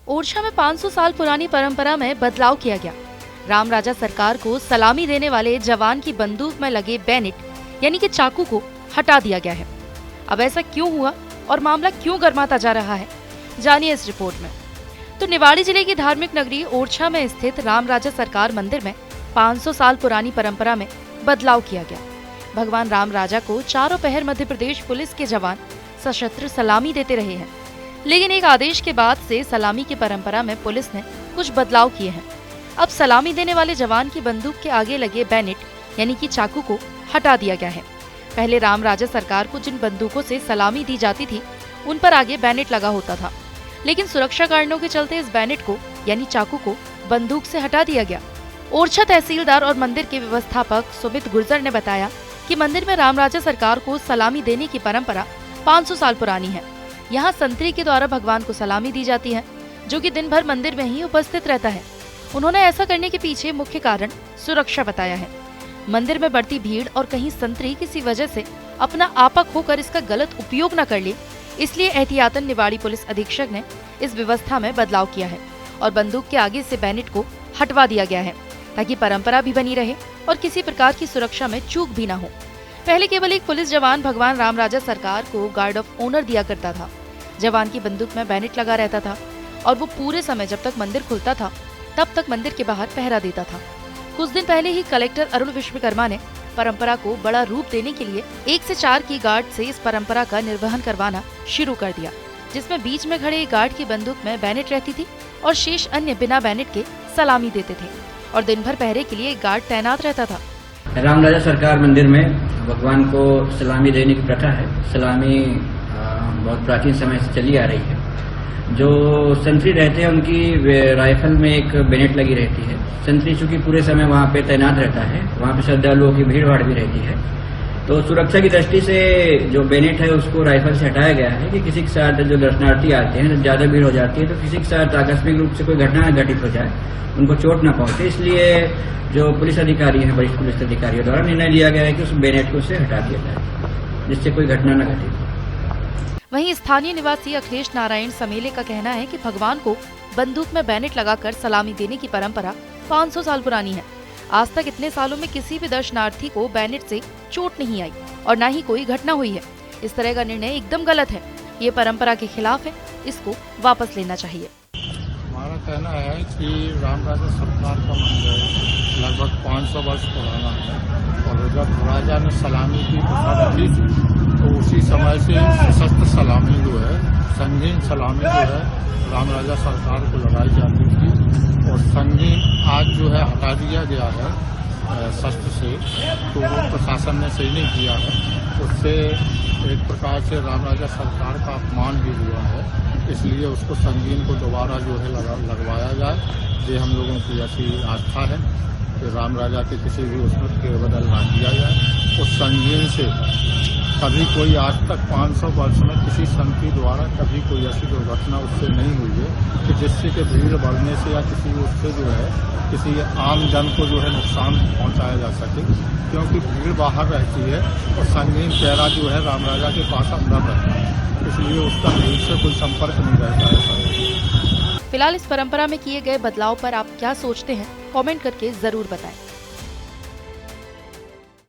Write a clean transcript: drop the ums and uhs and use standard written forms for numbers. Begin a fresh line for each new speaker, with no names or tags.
ओरछा में 500 साल पुरानी परंपरा में बदलाव किया गया। राम राजा सरकार को सलामी देने वाले जवान की बंदूक में लगे बैनेट यानी कि चाकू को हटा दिया गया है। अब ऐसा क्यों हुआ और मामला क्यों गर्माता जा रहा है, जानिए इस रिपोर्ट में। तो निवाड़ी जिले की धार्मिक नगरी ओरछा में स्थित राम राजा सरकार मंदिर में 500 साल पुरानी परंपरा में बदलाव किया गया। भगवान राम राजा को चारों पहर मध्य प्रदेश पुलिस के जवान सशस्त्र सलामी देते रहे हैं, लेकिन एक आदेश के बाद से सलामी की परंपरा में पुलिस ने कुछ बदलाव किए हैं। अब सलामी देने वाले जवान की बंदूक के आगे लगे बैनेट यानी कि चाकू को हटा दिया गया है। पहले राम राजा सरकार को जिन बंदूकों से सलामी दी जाती थी उन पर आगे बैनेट लगा होता था, लेकिन सुरक्षा कारणों के चलते इस बैनेट को यानी चाकू को बंदूक से हटा दिया गया। ओरछा तहसीलदार और मंदिर के व्यवस्थापक सुमित गुर्जर ने बताया कि मंदिर में राम राजा सरकार को सलामी देने की परंपरा 500 साल पुरानी है। यहाँ संतरी के द्वारा भगवान को सलामी दी जाती है, जो कि दिन भर मंदिर में ही उपस्थित रहता है। उन्होंने ऐसा करने के पीछे मुख्य कारण सुरक्षा बताया है। मंदिर में बढ़ती भीड़ और कहीं संतरी किसी वजह से अपना आपा खोकर इसका गलत उपयोग न कर ले, इसलिए एहतियातन निवाड़ी पुलिस अधीक्षक ने इस व्यवस्था में बदलाव किया है और बंदूक के आगे से बैनेट को हटवा दिया गया है, ताकि परंपरा भी बनी रहे और किसी प्रकार की सुरक्षा में चूक भी न हो। पहले केवल एक पुलिस जवान भगवान राम राजा सरकार को गार्ड ऑफ ऑनर दिया करता था। जवान की बंदूक में बैनेट लगा रहता था और वो पूरे समय जब तक मंदिर खुलता था तब तक मंदिर के बाहर पहरा देता था। कुछ दिन पहले ही कलेक्टर अरुण विश्वकर्मा ने परंपरा को बड़ा रूप देने के लिए 1 से 4 की गार्ड से इस परंपरा का निर्वहन करवाना शुरू कर दिया, जिसमें बीच में खड़े गार्ड की बंदूक में बैनेट रहती थी और शेष अन्य बिना बैनेट के सलामी देते थे और दिन भर पहरे के लिए एक गार्ड तैनात रहता था।
राम राजा सरकार मंदिर में भगवान को सलामी देने की प्रथा है। सलामी बहुत प्राचीन समय से चली आ रही है। जो संतरी रहते हैं उनकी राइफल में एक बैनेट लगी रहती है। संतरी चूंकि पूरे समय वहाँ पे तैनात रहता है, वहाँ पे श्रद्धालुओं की भीड़ भाड़ भी रहती है, तो सुरक्षा की दृष्टि से जो बैनेट है उसको राइफल से हटाया गया है कि किसी के साथ जो दर्शनार्थी आते हैं, ज्यादा भीड़ हो जाती है तो किसी के साथ आकस्मिक रूप से कोई घटना घटित हो जाए, उनको चोट न पहुंचे, इसलिए जो पुलिस अधिकारी है, वरिष्ठ पुलिस अधिकारियों द्वारा निर्णय लिया गया है कि उस बैनेट को उससे हटा दिया जाए, जिससे कोई घटना न घटे।
वहीं स्थानीय निवासी अखिलेश नारायण समेले का कहना है कि भगवान को बंदूक में बैनेट लगाकर सलामी देने की परंपरा 500 साल पुरानी है। आज तक इतने सालों में किसी भी दर्शनार्थी को बैनेट से चोट नहीं आई और न ही कोई घटना हुई है। इस तरह का निर्णय एकदम गलत है, ये परंपरा के खिलाफ है, इसको वापस लेना चाहिए।
हमारा कहना है कि राम राजा सरकार का मंदिर लगभग 500 वर्ष पुराना है और जब राजा ने सलामी की प्रथा रखी थी तो उसी समय से सशस्त्र सलामी जो है, संगीन सलामी जो है राम राजा सरकार को लगाई जाती थी और संगीन आज जो है हटा दिया गया है शस्त्र से, तो वो प्रशासन ने सही नहीं किया है। उससे एक प्रकार से राम राजा सरकार का अपमान भी हुआ है, इसलिए उसको संगीन को दोबारा जो है लगवाया जाए। ये हम लोगों की ऐसी आस्था है कि राम राजा के किसी भी उसमें फेरबदल ना किया जाए। उस संगीन से कभी कोई आज तक 500 वर्ष में किसी संतरी द्वारा कभी कोई ऐसी दुर्घटना उससे नहीं हुई है कि जिससे कि भीड़ बढ़ने से या किसी उससे जो है किसी आम जन को जो है नुकसान पहुंचाया जा सके, क्योंकि भीड़ बाहर रहती है और संगीन पैरा जो है राम राजा के पास अंदर रहता है, इसलिए उसका भीड़ से कोई संपर्क नहीं रहता है।
फिलहाल इस परंपरा में किए गए बदलाव पर आप क्या सोचते हैं, कमेंट करके जरूर बताएं।